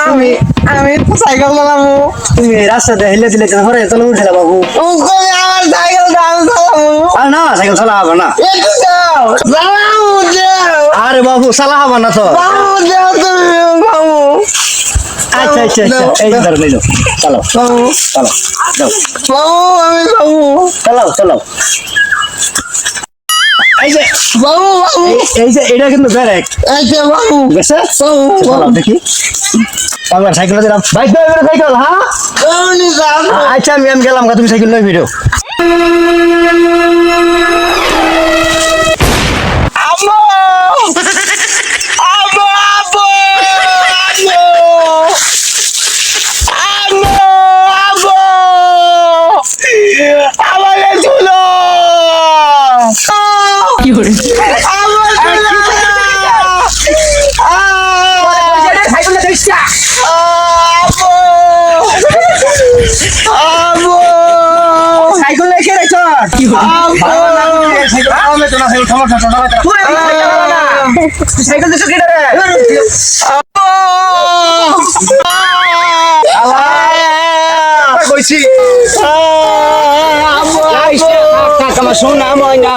আমি সাইকেল চালাবো। তুমি রাস্তাতে হেলে দিলে ঘরে চলে উঠে বাবু। আমার সাইকেল আর না সাইকেল চালা হবে না। আরে বাবু চালা হবে না তো। আচ্ছা আচ্ছা আচ্ছা এই ধর লইলো চালাও চালাও যাও আমি যাবো। চালাও চালাও। এই যে বাবু বাবু এই যে এটা কিন্তু ব্রেক আচ্ছা বাবু গেছে চালাও দেখি। আমার সাইকেল দিলাম বাইক সাইকেল হ্যাঁ আচ্ছা আমি গেলাম তুমি সাইকেল লই ভিডিও। সাইকেল রেখে রেছ সাইকেল দিছো কি রে কইছি আমার সোনা ময়না